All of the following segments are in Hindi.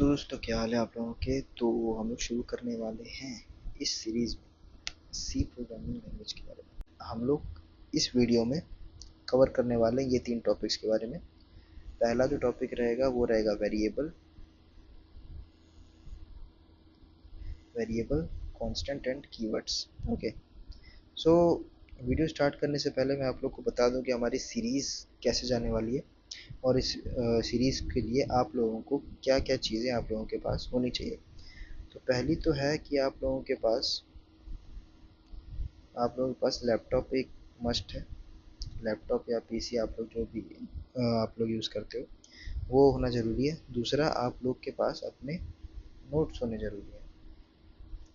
तो दोस्तों क्या हाल है आप लोगों के। तो हम लोग शुरू करने वाले हैं इस सीरीज़ में सी प्रोग्रामिंग लैंग्वेज के बारे में। हम लोग इस वीडियो में कवर करने वाले हैं ये 3 टॉपिक्स के बारे में। पहला जो टॉपिक रहेगा वो रहेगा variable constant and keywords. Okay, so video start करने से पहले मैं आप लोग को बता दूं कि हमारी सीरीज़ कैसे जाने वाली है और इस सीरीज़ के लिए आप लोगों को क्या क्या चीज़ें आप लोगों के पास होनी चाहिए। तो पहली तो है कि आप लोगों के पास लैपटॉप एक मस्ट है। लैपटॉप या पीसी आप लोग जो भी आप लोग यूज़ करते हो वो होना ज़रूरी है। दूसरा, आप लोग के पास अपने नोट्स होने ज़रूरी है।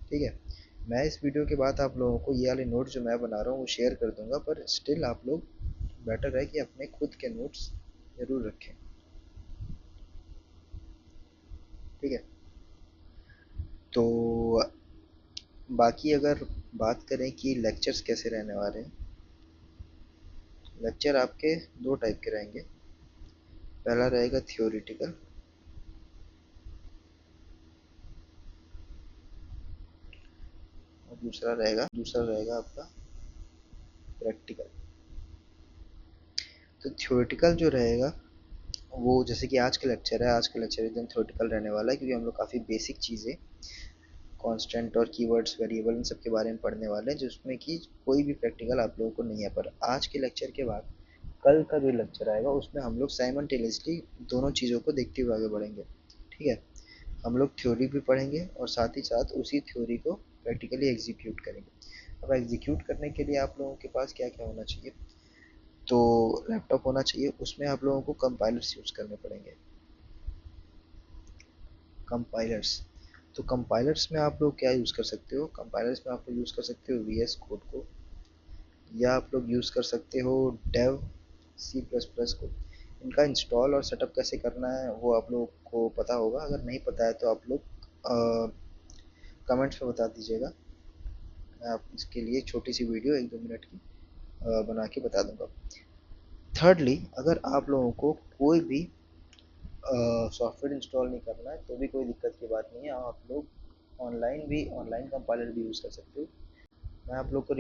ठीक है, मैं इस वीडियो के बाद आप लोगों को ये वाले नोट्स जो मैं बना रहा हूँ वो शेयर कर दूंगा, पर स्टिल आप लोग बेटर है कि अपने खुद के नोट्स ज़रूर रखें। ठीक है, तो बाकी अगर बात करें कि लेक्चर्स कैसे रहने वाले हैं, लेक्चर आपके 2 टाइप के रहेंगे। पहला रहेगा थियोरिटिकल और दूसरा रहेगा आपका प्रैक्टिकल। तो थियोरिटिकल जो रहेगा वो जैसे कि आज का लेक्चर है, आज का लेक्चर एकदम थियोरिटिकल रहने वाला है, क्योंकि हम लोग काफ़ी बेसिक चीज़ें कांस्टेंट और कीवर्ड्स वेरिएबल इन सब के बारे में पढ़ने वाले हैं, जिसमें कि कोई भी प्रैक्टिकल आप लोगों को नहीं है। पर आज के लेक्चर के बाद कल का जो लेक्चर आएगा उसमें हम लोग साइमल्टेनियसली दोनों चीज़ों को देखते हुए आगे बढ़ेंगे। ठीक है, हम लोग थ्योरी भी पढ़ेंगे और साथ ही साथ उसी थ्योरी को प्रैक्टिकली एग्जीक्यूट करेंगे। अब एग्जीक्यूट करने के लिए आप लोगों के पास क्या क्या होना चाहिए, तो लैपटॉप होना चाहिए। उसमें आप लोगों को कंपाइलर्स यूज़ करने पड़ेंगे। कंपाइलर्स, तो कंपाइलर्स में आप लोग क्या यूज़ कर सकते हो, कंपाइलर्स में आप लोग यूज़ कर सकते हो वी एस कोड को, या आप लोग यूज़ कर सकते हो डेव सी प्लस प्लस को। इनका इंस्टॉल और सेटअप कैसे करना है वो आप लोग को पता होगा। अगर नहीं पता है तो आप लोग कमेंट्स में बता दीजिएगा, मैं आप इसके लिए छोटी सी वीडियो 1-2 मिनट की बना के बता दूंगा। थर्डली, अगर आप लोगों को कोई भी सॉफ्टवेयर इंस्टॉल नहीं करना है तो भी कोई दिक्कत की बात नहीं है, आप लोग ऑनलाइन कंपाइलर भी यूज़ कर सकते हो। मैं आप लोग को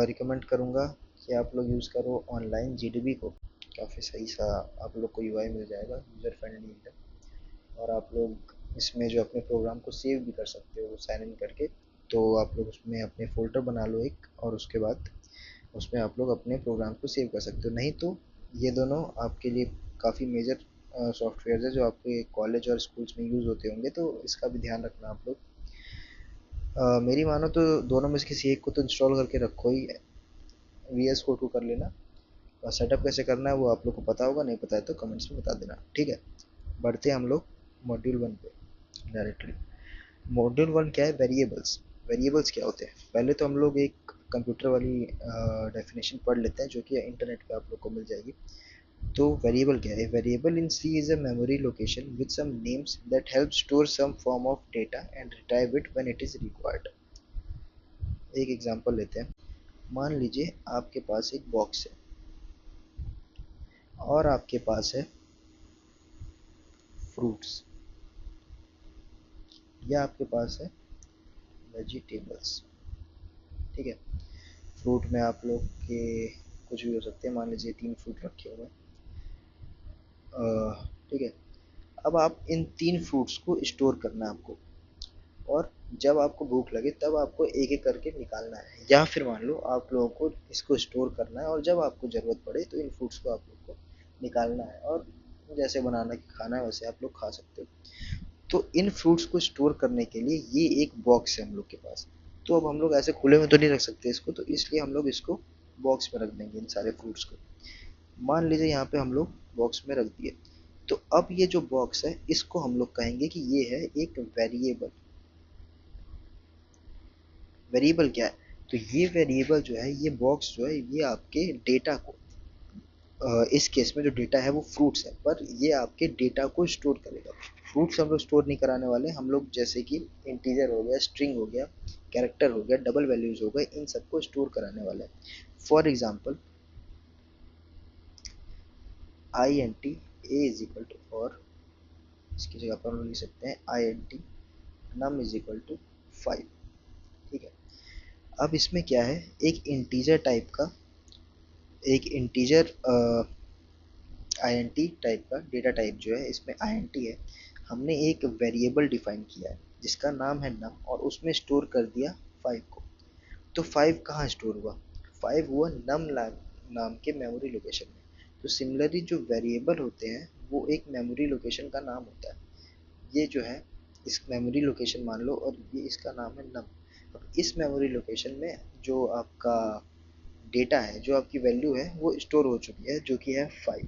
रिकमेंड करूँगा कि आप लोग यूज़ करो ऑनलाइन जीडीबी को। काफ़ी सही सा आप लोग को यूआई मिल जाएगा, यूज़र फ्रेंडली एकदम। और आप लोग इसमें जो अपने प्रोग्राम को सेव भी कर सकते हो साइन इन करके। तो आप लोग उसमें अपने फ़ोल्डर बना लो एक, और उसके बाद उसमें आप लोग अपने प्रोग्राम को सेव कर सकते हो। नहीं तो ये दोनों आपके लिए काफ़ी मेजर सॉफ्टवेयर है जो आपके कॉलेज और स्कूल्स में यूज़ होते होंगे, तो इसका भी ध्यान रखना आप लोग। मेरी मानो तो दोनों में से किसी एक को तो इंस्टॉल करके रखो ही। वी एस कोड को कर लेना, और सेटअप कैसे करना है वो आप लोग को पता होगा, नहीं पता है तो कमेंट्स में बता देना। ठीक है, बढ़ते हैं हम लोग मॉड्यूल 1 पे डायरेक्टली। मॉड्यूल 1 क्या है, वेरिएबल्स। वेरिएबल्स क्या होते हैं, पहले तो हम लोग एक कंप्यूटर वाली डेफिनेशन पढ़ लेते हैं जो कि इंटरनेट पे आप लोग को मिल जाएगी। तो वेरिएबल क्या है, variable in C is a memory location with some names that help store some form of data and retrieve it when it is required. एक एग्जांपल लेते हैं। मान लीजिए आपके पास एक बॉक्स है और आपके पास है फ्रूट्स, या आपके पास है वेजिटेबल्स। ठीक है, फ्रूट में आप लोग के कुछ भी हो सकते हैं, मान लीजिए 3 फ्रूट रखे हुए हैं। ठीक है, अब आप इन 3 फ्रूट्स को स्टोर करना है आपको, और जब आपको भूख लगे तब आपको एक एक करके निकालना है, या फिर मान लो आप लोगों को इसको स्टोर करना है और जब आपको ज़रूरत पड़े तो इन फ्रूट्स को आप लोग को निकालना है, और जैसे बनाना कि खाना है वैसे आप लोग खा सकते हो। तो इन फ्रूट्स को स्टोर करने के लिए ये एक बॉक्स है हम लोग के पास। तो अब हम लोग ऐसे खुले में तो नहीं रख सकते इसको, तो इसलिए हम लोग इसको बॉक्स में रख देंगे इन सारे फ्रूट्स को। मान लीजिए यहाँ पे हम लोग बॉक्स में रख दिए, तो अब ये जो बॉक्स है इसको हम लोग कहेंगे कि ये है एक वेरिएबल। वेरिएबल क्या है, तो ये वेरिएबल जो है, ये बॉक्स जो है, ये आपके डेटा को, इस केस में जो डेटा है वो फ्रूट्स है, पर ये आपके डेटा को स्टोर करेगा। फ्रूट्स हम लोग स्टोर नहीं कराने वाले, हम लोग जैसे कि इंटीजर हो गया, स्ट्रिंग हो गया, कैरेक्टर हो गया, डबल वैल्यूज हो गए, इन सबको स्टोर कराने वाले हैं। For example I N T a is equal to, और इसकी जगह पर हम लिख सकते हैं INT num is equal to 5। ठीक है, अब इसमें क्या है, एक इंटीजर टाइप का, एक इंटीजर INT टाइप का डेटा टाइप जो है, इसमें INT है, हमने एक वेरिएबल डिफाइन किया है जिसका नाम है num और उसमें स्टोर कर दिया 5 को। तो 5 कहाँ स्टोर हुआ, 5 हुआ num नाम के मेमोरी लोकेशन में। तो सिमिलरली जो वेरिएबल होते हैं वो एक मेमोरी लोकेशन का नाम होता है। ये जो है इस मेमोरी लोकेशन मान लो और ये इसका नाम है num। अब इस मेमोरी लोकेशन में जो आपका डेटा है, जो आपकी वैल्यू है वो स्टोर हो चुकी है, जो कि है 5।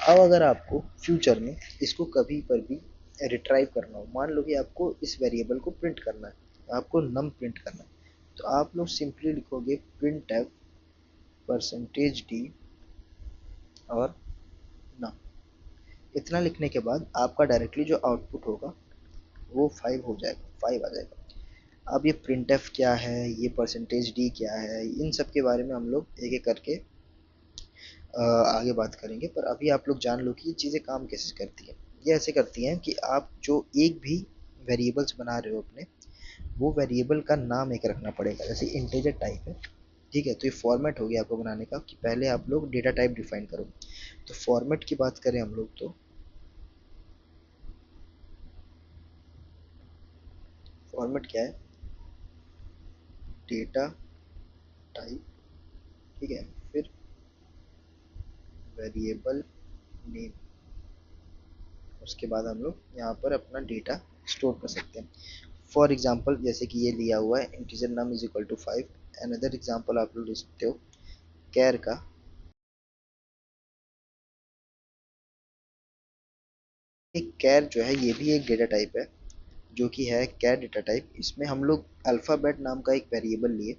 अब अगर आपको फ्यूचर में इसको कभी पर भी रिट्राइव करना हो, मान लो कि आपको इस वेरिएबल को प्रिंट करना है, आपको नम प्रिंट करना है, तो आप लोग सिंपली लिखोगे प्रिंट एफ %d और नम। इतना लिखने के बाद आपका डायरेक्टली जो आउटपुट होगा वो 5 हो जाएगा, 5 आ जाएगा। अब ये प्रिंट एफ क्या है, ये %d क्या है, इन सब के बारे में हम लोग एक एक करके आगे बात करेंगे। पर अभी आप लोग जान लो कि ये चीज़ें काम कैसे करती हैं। ये ऐसे करती हैं कि आप जो एक भी वेरिएबल्स बना रहे हो अपने, वो वेरिएबल का नाम एक रखना पड़ेगा। जैसे इंटीजर टाइप है, ठीक है, तो ये फॉर्मेट हो गया आपको बनाने का कि पहले आप लोग डेटा टाइप डिफाइन करो। तो फॉर्मेट की बात करें हम लोग, तो फॉर्मेट क्या है, डेटा टाइप, ठीक है, फिर वेरिएबल नेम, उसके बाद हम लोग यहाँ पर अपना डेटा स्टोर कर सकते हैं। फॉर एग्जाम्पल जैसे कि ये लिया हुआ है integer num is equal to 5। Another example आप लोग ले सकते हो कैर का। एक कैर जो है ये भी एक डेटा टाइप है, जो कि है कैर डेटा टाइप। इसमें हम लोग अल्फ़ाबेट नाम का एक वेरिएबल लिए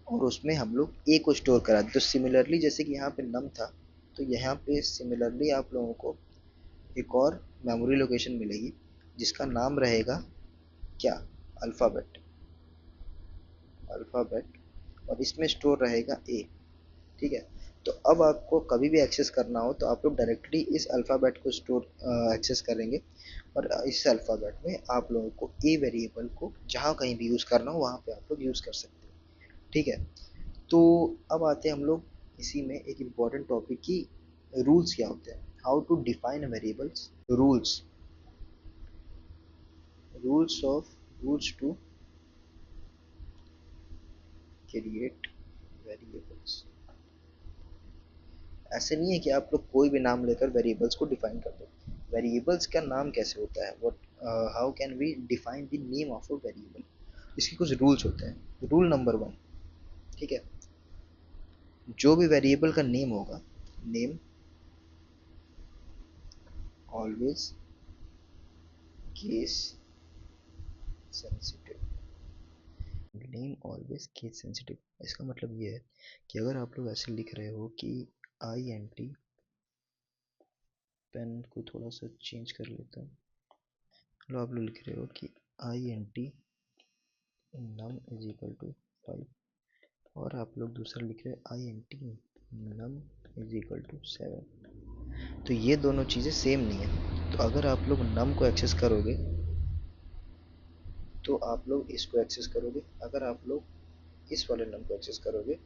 और उसमें हम लोग ए को स्टोर करा। तो सिमिलरली जैसे कि यहाँ पे नम था, तो यहाँ पे सिमिलरली आप लोगों को एक और मेमोरी लोकेशन मिलेगी जिसका नाम रहेगा क्या, अल्फ़ाबेट, अल्फ़ाबेट, और इसमें स्टोर रहेगा ए। ठीक है, तो अब आपको कभी भी एक्सेस करना हो तो आप लोग डायरेक्टली इस अल्फ़ाबेट को स्टोर एक्सेस करेंगे और इस अल्फ़ाबेट में आप लोगों को ए वेरिएबल को जहाँ कहीं भी यूज़ करना हो वहाँ पे आप लोग यूज़ कर सकते हैं। ठीक है, तो अब आते हैं हम लोग इसी में एक इम्पॉर्टेंट टॉपिक की, रूल्स क्या होते हैं, how to define variables, rules, rules of, rules to create variables. ऐसे नहीं है कि आप लोग कोई भी नाम लेकर वेरिएबल्स को डिफाइन कर दो। वेरिएबल्स का नाम कैसे होता है, what, how can we define the name of a variable, इसके कुछ रूल्स होते हैं। रूल नंबर 1, ठीक है, जो भी वेरिएबल का नेम होगा, name always case sensitive, name always case sensitive. इसका मतलब ये है कि अगर आप लोग ऐसे लिख रहे हो कि INT, पेन को थोड़ा सा चेंज कर लेता हूँ, मतलब आप लोग लिख रहे हो कि INT num is equal to 5 और आप लोग दूसरा लिख रहे हैं INT num is equal to 7, तो ये दोनों चीज़ें सेम नहीं है। तो अगर आप लोग num को एक्सेस करोगे तो आप लोग इसको एक्सेस करोगे, अगर आप लोग इस वाले num को एक्सेस करोगे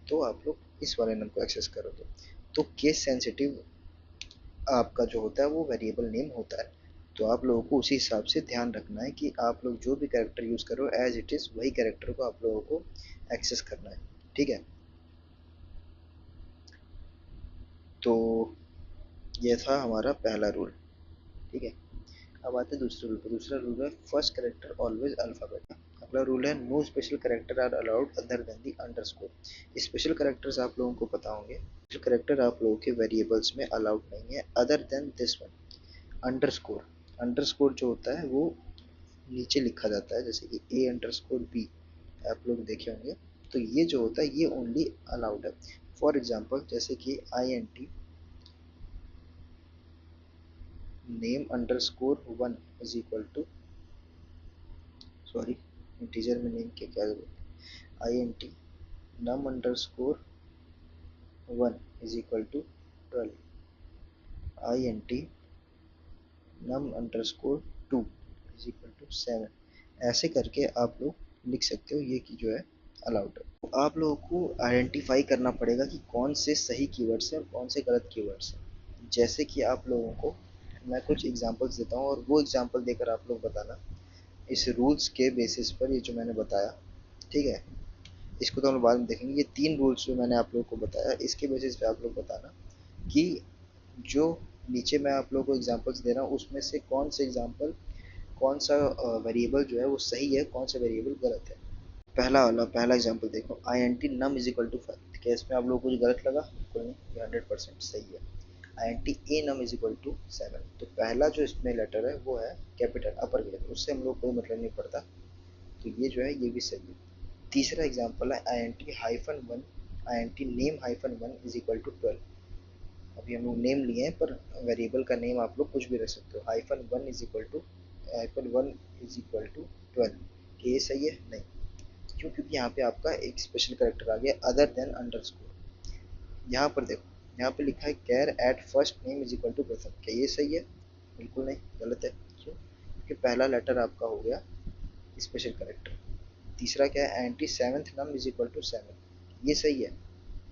तो आप लोग इस वाले num को एक्सेस करोगे। तो केस सेंसिटिव आपका जो होता है वो वेरिएबल नेम होता है। तो आप लोगों को उसी हिसाब से ध्यान रखना है कि आप लोग जो भी कैरेक्टर यूज़ करो एज इट इज़ वही कैरेक्टर को आप लोगों को एक्सेस करना है। ठीक है, तो ये था हमारा पहला रूल। ठीक है, अब आते हैं दूसरे रूल पर। दूसरा रूल है फर्स्ट कैरेक्टर ऑलवेज अल्फ़ाबेट। अगला रूल है no special character are allowed other than the underscore. Special characters आप लोगों को पता होंगे, स्पेशल कैरेक्टर आप लोगों के वेरिएबल्स में अलाउड नहीं है other than this one, underscore. Underscore जो होता है वो नीचे लिखा जाता है, जैसे कि A_B आप लोग देखे होंगे। तो ये जो होता है ये ओनली अलाउड है। फॉर एग्जांपल जैसे कि INT name underscore 1 is equal to, sorry integer में नेम के क्या जरूरत, INT num underscore 1 is equal to 12, INT num underscore 2 is equal to 7, ऐसे करके आप लोग लिख सकते हो, ये कि जो है अलाउड है। तो आप लोगों को आइडेंटिफाई करना पड़ेगा कि कौन से सही कीवर्ड्स हैं और कौन से गलत कीवर्ड्स हैं। जैसे कि आप लोगों को मैं कुछ एग्जांपल्स देता हूँ और वो एग्जांपल देकर आप लोग बताना इस रूल्स के बेसिस पर, ये जो मैंने बताया, ठीक है, इसको तो हम बाद में देखेंगे। ये 3 रूल्स जो मैंने आप लोगों को बताया, इसके बेसिस पे आप लोग बताना कि जो नीचे मैं आप लोगों को एग्जांपल्स दे रहा हूँ उसमें से कौन से एग्जांपल, कौन सा वेरिएबल जो है वो सही है, कौन सा वेरिएबल गलत है। पहला एग्जांपल देखो, I N T num is equal to 5। क्या इसमें आप लोगों को कुछ गलत लगा? बिल्कुल नहीं, ये 100% सही है। I N T a num is equal to 7, तो पहला जो इसमें लेटर है वो है कैपिटल अपर केस, उससे हम लोग कोई मतलब नहीं पड़ता, तो ये जो है ये भी सही है। तीसरा एग्जांपल है I N T hyphen one, I N T name hyphen one is equal to 12। अभी हम लोग नेम लिए हैं, पर वेरिएबल का नेम आप लोग कुछ भी रख सकते हो। Hyphen one is equal to 12, ये सही है? नहीं। क्यों? क्योंकि यहाँ पे आपका एक स्पेशल करेक्टर आ गया अदर देन अंडरस्कोर। यहाँ पर देखो, यहाँ पे लिखा है char at first name is equal to प्रथम। क्या ये सही है? बिल्कुल नहीं, गलत है। क्यों? क्योंकि पहला लेटर आपका हो गया स्पेशल करेक्टर। तीसरा क्या है, int seventh num is equal to 7, ये सही है?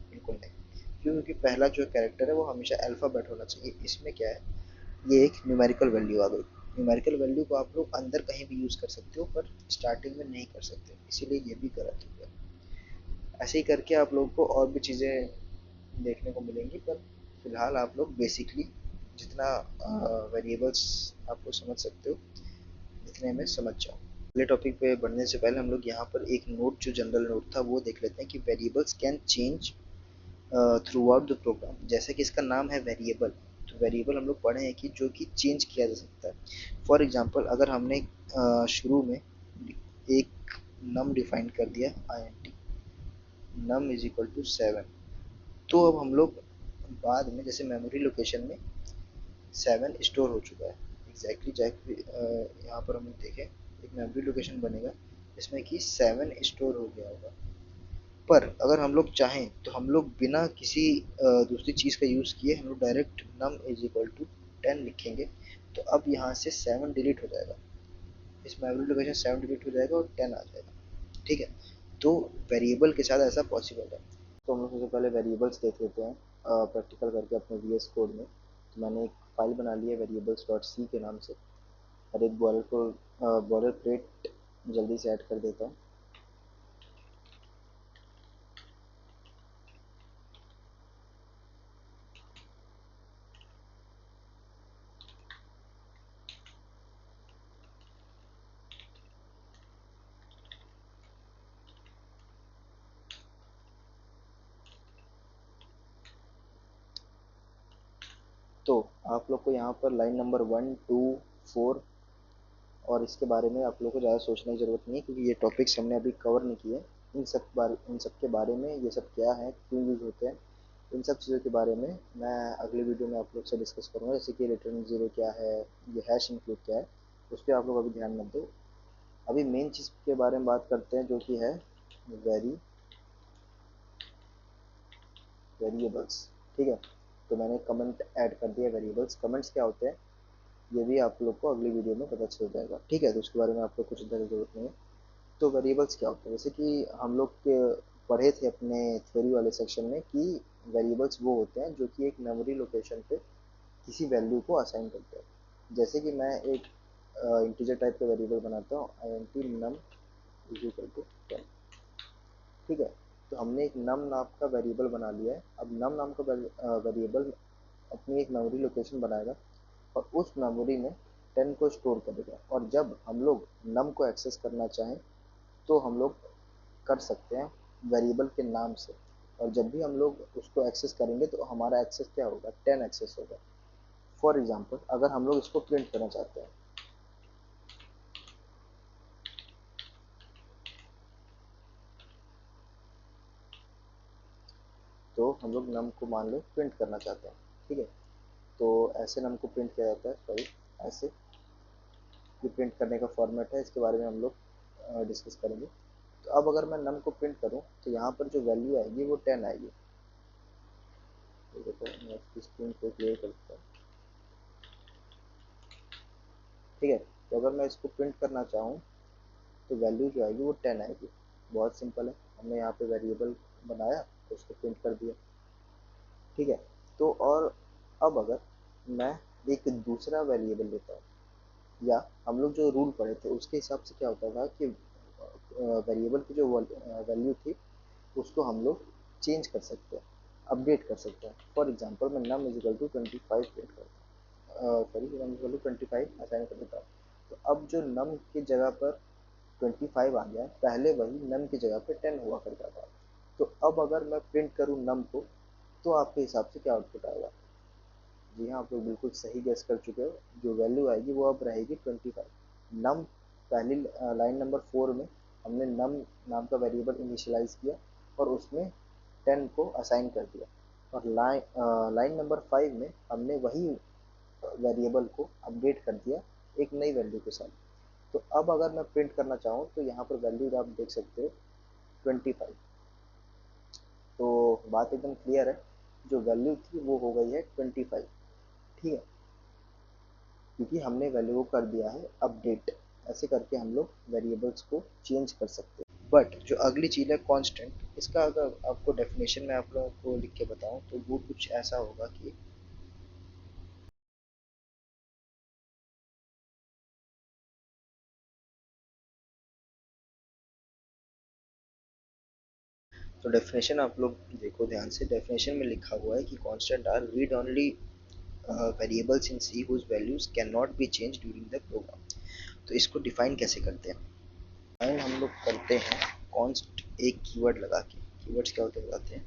बिल्कुल नहीं। क्यों? क्योंकि पहला जो कैरेक्टर है वो हमेशा अल्फाबेट होना चाहिए। इसमें क्या है, ये एक न्यूमेरिकल वैल्यू आ गई। न्यूमेरिकल वैल्यू को आप लोग अंदर कहीं भी यूज कर सकते हो, पर स्टार्टिंग में नहीं कर सकते, इसीलिए ये भी गलत हो गया। ऐसे ही करके आप लोगों को और भी चीज़ें देखने को मिलेंगी, पर फिलहाल आप लोग बेसिकली जितना वेरिएबल्स आप लोग समझ सकते हो, इतने में समझ जाओ। अगले टॉपिक पे बढ़ने से पहले हम लोग यहाँ पर एक नोट, जो जनरल नोट था, वो देख लेते हैं कि variables can change throughout the program. जैसे कि इसका नाम है वेरिएबल, तो वेरिएबल हम लोग पढ़े हैं कि जो कि चेंज किया जा सकता है। फॉर एग्जांपल, अगर हमने शुरू में एक नम डिफाइन कर दिया, I N T num is equal to 7, तो अब हम लोग बाद में जैसे मेमोरी लोकेशन में 7 स्टोर हो चुका है एग्जैक्टली, यहाँ पर हम लोग देखें एक मेमोरी लोकेशन बनेगा जिसमें कि 7 स्टोर हो गया होगा। पर अगर हम लोग चाहें तो हम लोग बिना किसी दूसरी चीज़ का यूज़ किए हम लोग direct num is equal to 10 लिखेंगे, तो अब यहाँ से 7 डिलीट हो जाएगा, इस मेमोरी लोकेशन 7 डिलीट हो जाएगा और 10 आ जाएगा। ठीक है, तो वेरिएबल के साथ ऐसा पॉसिबल है। तो हम लोग सबसे पहले वेरिएबल्स देख लेते हैं प्रैक्टिकल करके अपने वी एस कोड में। तो मैंने एक फाइल बना ली है वेरिएबल्स डॉट सी के नाम से, और एक बॉर्डर प्लेट जल्दी से ऐड कर देता हूँ। तो आप लोग को यहाँ पर लाइन नंबर 1, 2, 4 और इसके बारे में आप लोगों को ज़्यादा सोचने की ज़रूरत नहीं है, क्योंकि ये टॉपिक्स हमने अभी कवर नहीं किए। इन सब के बारे में, ये सब क्या है, क्यों यूज़ होते हैं, इन सब चीज़ों के बारे में मैं अगले वीडियो में आप लोग से डिस्कस करूँगा। जैसे कि रिटर्न ज़ीरो क्या है, ये हैश इंक्लूड क्या है, उस पर आप लोग अभी ध्यान मत दो। अभी मेन चीज़ के बारे में बात करते हैं, जो कि है वेरिएबल्स। ठीक है, तो मैंने कमेंट ऐड कर दिया वेरिएबल्स। कमेंट्स क्या होते हैं ये भी आप लोग को अगली वीडियो में पता चल जाएगा। ठीक है, तो उसके बारे में आप लोग कुछ इधर जरूरत नहीं है। तो वेरिएबल्स क्या होते हैं, जैसे कि हम लोग पढ़े थे अपने थ्योरी वाले सेक्शन में कि वेरिएबल्स वो होते हैं जो कि एक मेमोरी लोकेशन पे किसी वैल्यू को असाइन करते हैं। जैसे कि मैं एक इंटीजर टाइप का वेरिएबल बनाता हूँ, I N T num is equal to 10। ठीक है, तो हमने एक नम नाम का वेरिएबल बना लिया है। अब नम नाम का वेरिएबल अपनी एक मेमोरी लोकेशन बनाएगा और उस मेमोरी में 10 को स्टोर करेगा, और जब हम लोग नम को एक्सेस करना चाहें तो हम लोग कर सकते हैं वेरिएबल के नाम से। और जब भी हम लोग उसको एक्सेस करेंगे तो हमारा एक्सेस क्या होगा, 10 एक्सेस होगा। फॉर एग्जांपल, अगर हम लोग इसको प्रिंट करना चाहते हैं, तो हम लोग नम को मान लो प्रिंट करना चाहते हैं। ठीक है, तो ऐसे नम को प्रिंट किया जाता है, सॉरी, ऐसे। ये प्रिंट करने का फॉर्मेट है, इसके बारे में हम लोग डिस्कस करेंगे। तो अब अगर मैं नम को प्रिंट करूं तो यहाँ पर जो वैल्यू आएगी वो 10 आएगी। तो देखो मैं इसकी स्क्रीन को क्लियर करता हूँ। ठीक है। तो अगर मैं इसको प्रिंट करना चाहूँ तो वैल्यू जो आएगी वो 10 आएगी। बहुत सिंपल है, हमने यहाँ पे वेरिएबल बनाया तो उसको प्रिंट कर दिया। ठीक है। तो और अब अगर मैं एक दूसरा वेरिएबल लेता हूँ, या हम लोग जो रूल पढ़े थे उसके हिसाब से क्या होता था कि वेरिएबल की जो वैल्यू थी उसको हम लोग चेंज कर सकते हैं, अपडेट कर सकते हैं। फॉर एग्जांपल मैं num is equal to 25 print करता हूँ, sorry num is equal to 25 assign कर देता हूँ। तो अब जो नम की जगह पर 25 आ गया, पहले वही नम की जगह पे 10 हुआ करता था। तो अब अगर मैं प्रिंट करूँ नम को, तो आपके हिसाब से क्या आउटपुट आएगा? जी हाँ, आप लोग बिल्कुल सही गेस कर चुके हो। जो वैल्यू आएगी वो अब रहेगी 25। नम पहली लाइन नंबर 4 में हमने नम नाम का वेरिएबल इनिशियलाइज किया और उसमें 10 को असाइन कर दिया, और लाइन नंबर 5 में हमने वही वेरिएबल को अपडेट कर दिया एक नई वैल्यू के साथ। तो अब अगर मैं प्रिंट करना चाहूँ तो यहाँ पर वैल्यू आप देख सकते हो 25। तो बात एकदम क्लियर है, जो वैल्यू थी वो हो गई है 25। ठीक है, क्योंकि हमने वैल्यू को कर दिया है अपडेट। ऐसे करके हम लोग वेरिएबल्स को चेंज कर सकते हैं। बट जो अगली चीज़ है कांस्टेंट, इसका अगर आपको डेफिनेशन में आप लोगों को लिख के बताऊं तो वो कुछ ऐसा होगा कि तो डेफिनेशन आप लोग देखो ध्यान से, डेफिनेशन में लिखा हुआ है कि constant are read only variables in C whose values can not be change during the program. तो इसको डिफाइन कैसे करते हैं? डिफाइन हम लोग करते हैं कॉन्स्ट एक कीवर्ड लगा के। कीवर्ड्स क्या होते हैं बताते हैं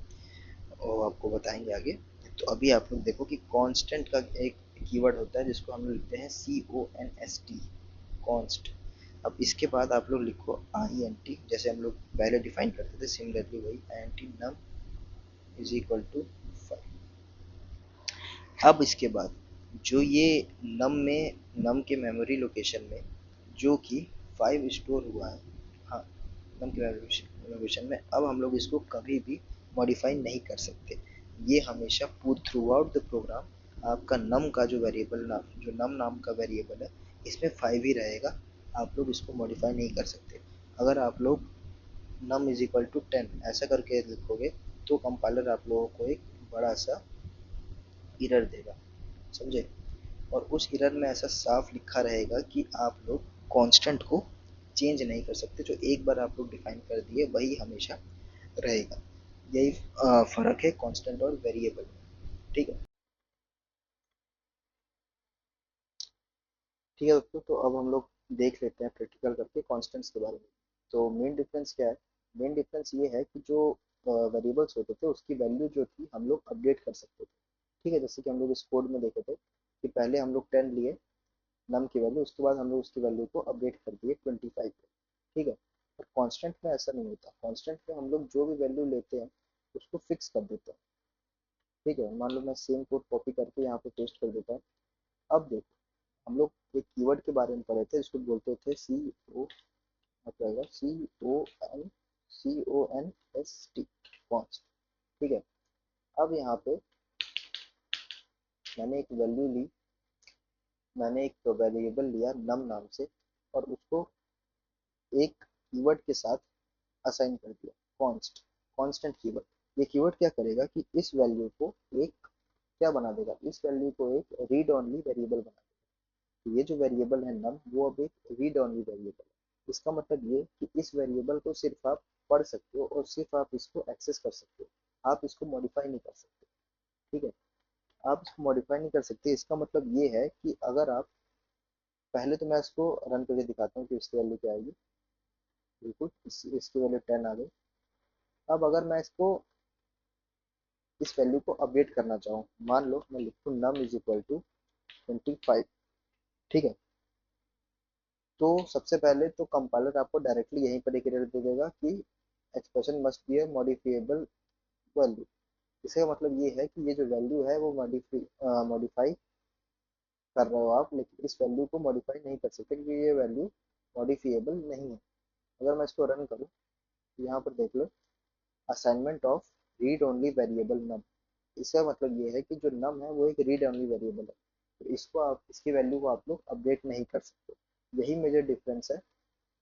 और आपको बताएंगे आगे। तो अभी आप लोग देखो कि कांस्टेंट का एक कीवर्ड होता है जिसको हम लोग लिखते हैं CONST, कॉन्स्ट। अब इसके बाद आप लोग लिखो INT, जैसे हम लोग पहले डिफाइन करते थे सिमिलरली वही INT num is equal to 5। अब इसके बाद जो ये नम में, नम के मेमोरी लोकेशन में जो कि 5 स्टोर हुआ है, हाँ, नम के मेमोरी लोकेशन में, अब हम लोग इसको कभी भी मॉडिफाई नहीं कर सकते। ये हमेशा थ्रू आउट द प्रोग्राम आपका नम का जो वेरिएबल नाम, जो नम नाम का वेरिएबल है, इसमें 5 ही रहेगा। आप लोग इसको मॉडिफाई नहीं कर सकते। अगर आप लोग नम इज इक्वल टू 10 ऐसा करके लिखोगे तो कंपाइलर आप लोगों को एक बड़ा सा एरर देगा, समझे? और उस एरर में ऐसा साफ लिखा रहेगा कि आप लोग कांस्टेंट को चेंज नहीं कर सकते। जो एक बार आप लोग डिफाइन कर दिए वही हमेशा रहेगा। यही फर्क है कांस्टेंट और वेरिएबल में। ठीक है। ठीक है दोस्तों, तो अब हम लोग देख लेते हैं प्रैक्टिकल करके कॉन्स्टेंट्स के बारे में। तो मेन डिफरेंस क्या है? मेन डिफरेंस ये है कि जो वेरिएबल्स होते थे उसकी वैल्यू जो थी हम लोग अपडेट कर सकते थे। ठीक है, जैसे कि हम लोग इस कोड में देखे थे कि पहले हम लोग 10 लिए नम की वैल्यू, उसके बाद हम लोग उसकी वैल्यू को अपडेट कर दिए 25 पे। ठीक है। और कांस्टेंट में ऐसा नहीं होता। कांस्टेंट में हम लोग जो भी वैल्यू लेते हैं उसको फिक्स कर देते हैं। ठीक है, मान लो मैं सेम कोड कॉपी करके यहाँ पे पेस्ट कर देता हूँ। अब देखो, हम लोग एक कीवर्ड के बारे में पढ़े थे जिसको बोलते थे CO, मतलब CONST, कॉन्स्ट। ठीक है। अब यहाँ पे मैंने एक वैल्यू ली, मैंने एक वेरिएबल लिया नम नाम से, और उसको एक कीवर्ड के साथ असाइन कर दिया, कॉन्स्ट, कांस्टेंट कीवर्ड। ये कीवर्ड क्या करेगा कि इस वैल्यू को एक क्या बना देगा, इस वैल्यू को एक रीड ओनली वेरिएबल बना देगा। तो ये जो वेरिएबल है नम, वो अब एक रीड ओनली वेरिएबल है। इसका मतलब ये कि इस वेरिएबल को सिर्फ आप पढ़ सकते हो और सिर्फ आप इसको एक्सेस कर सकते हो, आप इसको मॉडिफाई नहीं कर सकते। ठीक है, आप इसको मॉडिफाई नहीं कर सकते। इसका मतलब ये है कि अगर आप, पहले तो मैं इसको रन करके दिखाता हूँ कि इसकी वैल्यू क्या आएगी। बिल्कुल इसकी वैल्यू 10 आ गई। अब अगर मैं इसको, इस वैल्यू को अपडेट करना चाहूँ, मान लो मैं लिखूँ नम इज इक्वल टू 25। ठीक है। तो सबसे पहले तो कंपाइलर आपको डायरेक्टली यहीं पर एक एरर दे देगा कि expression must be A modifiable value. इसका मतलब ये है कि ये जो वैल्यू है वो मॉडिफाई कर रहे हो आप, लेकिन इस वैल्यू को मॉडिफाई नहीं कर सकते क्योंकि ये वैल्यू मॉडिफिएबल नहीं है। अगर मैं इसको रन करूँ तो यहाँ पर देख लो, assignment of read only variable num. इसका मतलब ये है कि जो नम है वो एक रीड ओनली वेरिएबल है। तो इसको आप इसकी वैल्यू को आप लोग अपडेट नहीं कर सकते। यही मेजर डिफरेंस है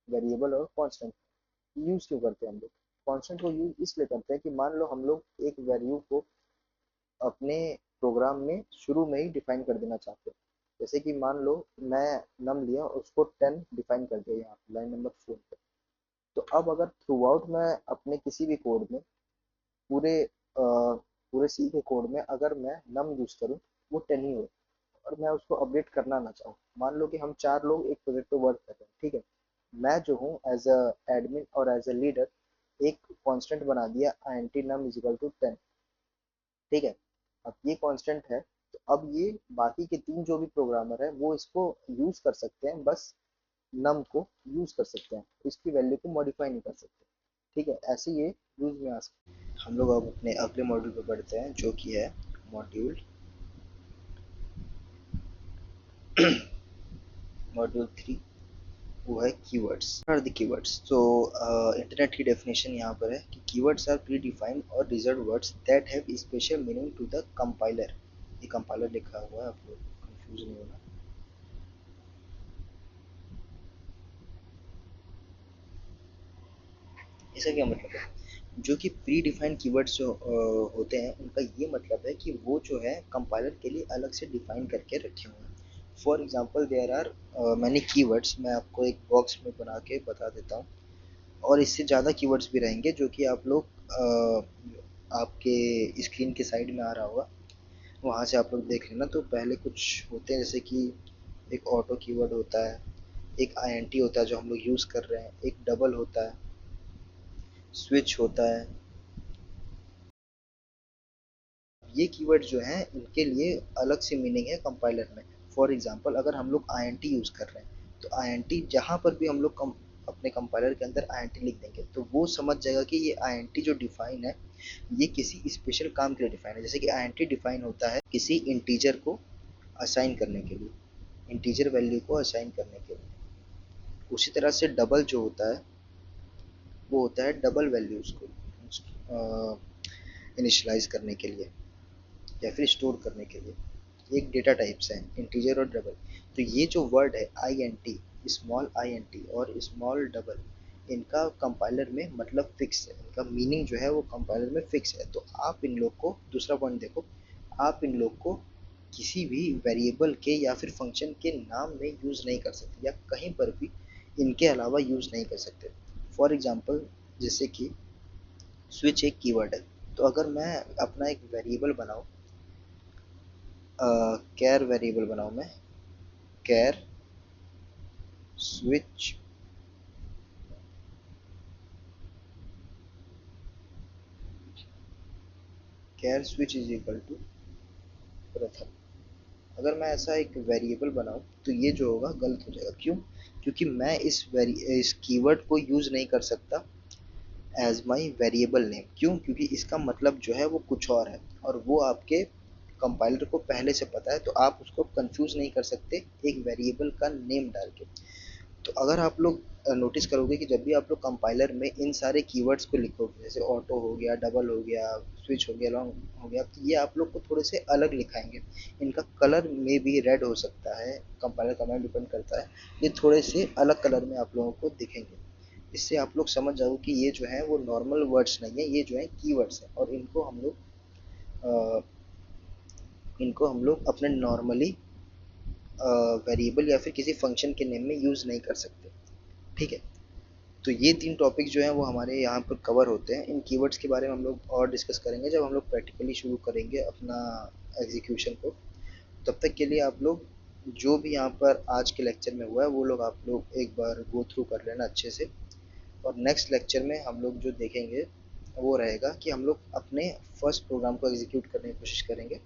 वेरिएबल और कांस्टेंट। यूज क्यों करते हैं हम लोग कांस्टेंट को? यूज इसलिए करते हैं कि मान लो हम लोग एक वैल्यू को अपने प्रोग्राम में शुरू में ही डिफाइन कर देना चाहते हैं। जैसे कि मान लो मैं नम लिया और उसको 10 डिफाइन कर दिया यहाँ लाइन नंबर 4 पे। तो अब अगर थ्रू आउट मैं अपने किसी भी कोड में पूरे सी के कोड में अगर मैं नम यूज करूँ, वो 10 ही हो, और मैं उसको अपडेट करना ना चाहूँ। मान लो कि हम 4 लोग एक प्रोजेक्ट पे वर्क कर रहे हैं, ठीक है। मैं जो हूँ एज अ एडमिन और एज अ लीडर एक कांस्टेंट बना दिया I N T num is equal to 10, ठीक है। अब ये कांस्टेंट है, तो अब ये बाकी के 3 जो भी प्रोग्रामर है वो इसको यूज कर सकते हैं, बस नम को यूज कर सकते हैं, इसकी वैल्यू को मॉडिफाई नहीं कर सकते, ठीक है। ऐसे ये यूज में आ सकते हैं। हम लोग अब अपने अगले मॉड्यूल पे बढ़ते हैं जो कि है मॉड्यूल मॉड्यूल 3, वो है कीवर्ड्स। Are the keywords? तो इंटरनेट की डेफिनेशन यहाँ पर है कि कीवर्ड्स आर प्री डिफाइंड और reserve words that have special meaning to the compiler. ये कंपाइलर लिखा हुआ है, आप लोग कंफ्यूज नहीं होना। इसका क्या मतलब है? जो कि प्री डिफाइंड कीवर्ड्स जो होते हैं, उनका ये मतलब है कि वो जो है कंपाइलर के लिए अलग से डिफाइन करके रखे हुए हैं। For example there are many keywords, मैं आपको एक बॉक्स में बना के बता देता हूँ, और इससे ज़्यादा कीवर्ड्स भी रहेंगे जो कि आप लोग आपके स्क्रीन के साइड में आ रहा होगा, वहाँ से आप लोग देख लेना। तो पहले कुछ होते हैं जैसे कि एक ऑटो कीवर्ड होता है, एक आईएनटी होता है जो हम लोग यूज़ कर रहे हैं, एक डबल होता है, स्विच होता है। ये कीवर्ड जो हैं इनके लिए अलग से मीनिंग है कंपाइलर में। फॉर एग्जांपल अगर हम लोग आईएनटी यूज़ कर रहे हैं, तो आईएनटी जहाँ पर भी हम लोग अपने कंपाइलर के अंदर आईएनटी लिख देंगे तो वो समझ जाएगा कि ये आईएनटी जो डिफाइन है ये किसी स्पेशल काम के लिए डिफाइन है। जैसे कि आईएनटी डिफाइन होता है किसी इंटीजर को असाइन करने के लिए, इंटीजर वैल्यू को असाइन करने के लिए। उसी तरह से डबल जो होता है वो होता है डबल वैल्यूज को इनिशलाइज करने के लिए या फिर स्टोर करने के लिए। एक डेटा टाइप्स हैं इंटीजर और डबल। तो ये जो वर्ड है I N T, small I N T और स्मॉल डबल, इनका कंपाइलर में मतलब फिक्स है, इनका मीनिंग जो है वो कंपाइलर में फिक्स है। तो आप इन लोग को, दूसरा पॉइंट देखो, आप इन लोग को किसी भी वेरिएबल के या फिर फंक्शन के नाम में यूज़ नहीं कर सकते, या कहीं पर भी इनके अलावा यूज़ नहीं कर सकते। फॉर एग्जांपल जैसे कि स्विच एक कीवर्ड है, तो अगर मैं अपना एक वेरिएबल बनाऊँ, कैर वेरिएबल बनाऊँ मैं, char switch char switch is equal to प्रथम। अगर मैं ऐसा एक वेरिएबल बनाऊँ तो ये जो होगा गलत हो जाएगा। क्यों? क्योंकि मैं इस कीवर्ड को यूज़ नहीं कर सकता एज माई वेरिएबल नेम। क्यों? क्योंकि इसका मतलब जो है वो कुछ और है, और वो आपके कंपाइलर को पहले से पता है, तो आप उसको कंफ्यूज नहीं कर सकते एक वेरिएबल का नेम डाल के। तो अगर आप लोग नोटिस करोगे कि जब भी आप लोग कंपाइलर में इन सारे कीवर्ड्स को लिखोगे, जैसे ऑटो हो गया, डबल हो गया, स्विच हो गया, लॉन्ग हो गया, तो ये आप लोग को थोड़े से अलग लिखाएंगे। इनका कलर में भी रेड हो सकता है, कंपाइलर का नाम डिपेंड करता है। ये थोड़े से अलग कलर में आप लोगों को दिखेंगे। इससे आप लोग समझ जाओ कि ये जो है वो नॉर्मल वर्ड्स नहीं है, ये जो है कीवर्ड्स है, और इनको हम लोग अपने नॉर्मली वेरिएबल या फिर किसी फंक्शन के नेम में यूज़ नहीं कर सकते, ठीक है। तो ये 3 टॉपिक जो हैं वो हमारे यहाँ पर कवर होते हैं। इन कीवर्ड्स के बारे में हम लोग और डिस्कस करेंगे जब हम लोग प्रैक्टिकली शुरू करेंगे अपना एग्जीक्यूशन को। तब तक के लिए आप लोग जो भी यहाँ पर आज के लेक्चर में हुआ है वो लोग आप लोग एक बार गो थ्रू कर लेना अच्छे से। और नेक्स्ट लेक्चर में हम लोग जो देखेंगे वो रहेगा कि हम लोग अपने फर्स्ट प्रोग्राम को एग्जीक्यूट करने की कोशिश करेंगे।